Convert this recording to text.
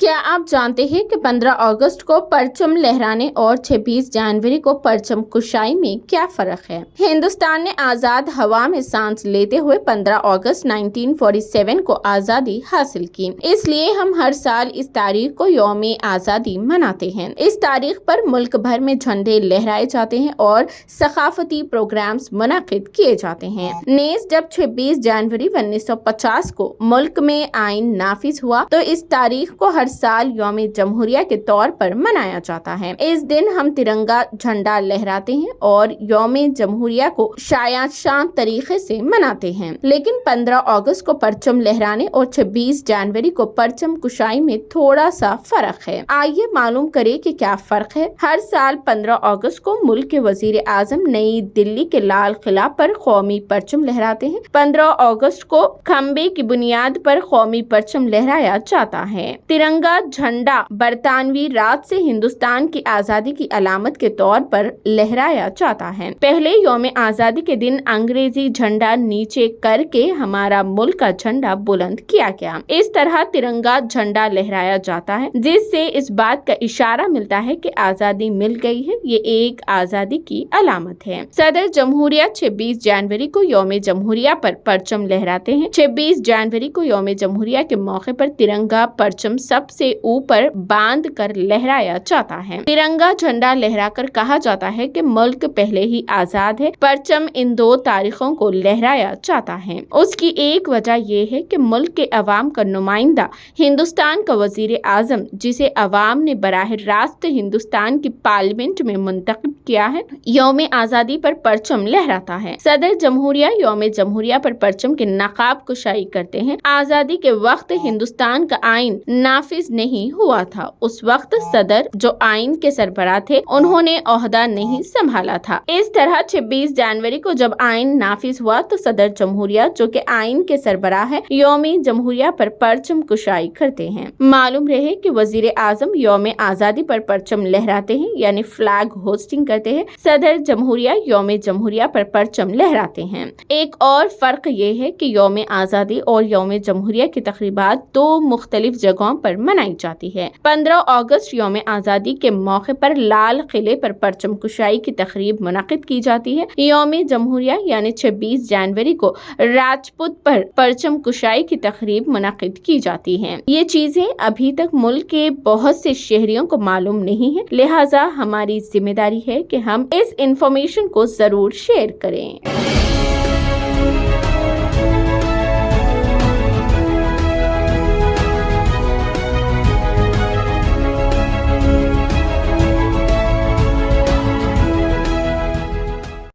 کیا آپ جانتے ہیں کہ 15 اگست کو پرچم لہرانے اور 26 جنوری کو پرچم کشائی میں کیا فرق ہے؟ ہندوستان نے آزاد ہوا میں سانس لیتے ہوئے 15 اگست 1947 کو آزادی حاصل کی۔ اس لیے ہم ہر سال اس تاریخ کو یوم آزادی مناتے ہیں۔ اس تاریخ پر ملک بھر میں جھنڈے لہرائے جاتے ہیں اور ثقافتی پروگرامز منعقد کیے جاتے ہیں۔ نیز جب 26 جنوری 1950 کو ملک میں آئین نافذ ہوا تو اس تاریخ کو ہر سال یوم جمہوریہ کے طور پر منایا جاتا ہے۔ اس دن ہم ترنگا جھنڈا لہراتے ہیں اور یوم جمہوریہ کو شایان شان طریقے سے مناتے ہیں، لیکن 15 اگست کو پرچم لہرانے اور 26 جنوری کو پرچم کشائی میں تھوڑا سا فرق ہے۔ آئیے معلوم کریں کہ کیا فرق ہے۔ ہر سال 15 اگست کو ملک کے وزیر اعظم نئی دلی کے لال قلعہ پر قومی پرچم لہراتے ہیں۔ 15 اگست کو کھمبے کی بنیاد پر قومی پرچم لہرایا جاتا ہے۔ ترنگا جھنڈا برطانوی راج سے ہندوستان کی آزادی کی علامت کے طور پر لہرایا جاتا ہے۔ پہلے یوم آزادی کے دن انگریزی جھنڈا نیچے کر کے ہمارا ملک کا جھنڈا بلند کیا گیا۔ اس طرح ترنگا جھنڈا لہرایا جاتا ہے، جس سے اس بات کا اشارہ ملتا ہے کہ آزادی مل گئی ہے۔ یہ ایک آزادی کی علامت ہے۔ صدر جمہوریہ 26 جنوری کو یوم جمہوریہ پر پرچم لہراتے ہیں۔ 26 جنوری کو یوم جمہوریہ کے موقع پر ترنگا پرچم سب سے اوپر باندھ کر لہرایا جاتا ہے۔ ترنگا جھنڈا لہرا کر کہا جاتا ہے کہ ملک پہلے ہی آزاد ہے۔ پرچم ان دو تاریخوں کو لہرایا جاتا ہے۔ اس کی ایک وجہ یہ ہے کہ ملک کے عوام کا نمائندہ ہندوستان کا وزیر اعظم، جسے عوام نے براہ راست ہندوستان کی پارلیمنٹ میں منتخب کیا ہے، یوم آزادی پر پرچم لہراتا ہے۔ صدر جمہوریہ یوم جمہوریہ پر پرچم کی نقاب کشائی کرتے ہیں۔ آزادی کے وقت ہندوستان کا آئین نافذ نہیں ہوا تھا۔ اس وقت صدر، جو آئین کے سربراہ تھے، انہوں نے عہدہ نہیں سنبھالا تھا۔ اس طرح 26 جنوری کو جب آئین نافذ ہوا تو صدر جمہوریہ، جو کہ آئین کے سربراہ ہے، یوم جمہوریہ پر پرچم کشائی کرتے ہیں۔ معلوم رہے کہ وزیر اعظم یوم آزادی پر پرچم لہراتے ہیں، یعنی فلیگ ہوسٹنگ کرتے ہیں۔ صدر جمہوریہ یوم جمہوریہ پر پرچم لہراتے ہیں۔ ایک اور فرق یہ ہے کہ یوم آزادی اور یوم جمہوریہ کی تقریبات دو مختلف جگہوں پر منائی جاتی ہے۔ 15 اگست یوم آزادی کے موقع پر لال قلعے پر پرچم کشائی کی تقریب منعقد کی جاتی ہے۔ یوم جمہوریہ یعنی 26 جنوری کو راجپت پر پرچم کشائی کی تقریب منعقد کی جاتی ہے۔ یہ چیزیں ابھی تک ملک کے بہت سے شہریوں کو معلوم نہیں ہے، لہٰذا ہماری ذمہ داری ہے کہ ہم اس انفارمیشن کو ضرور شیئر کریں۔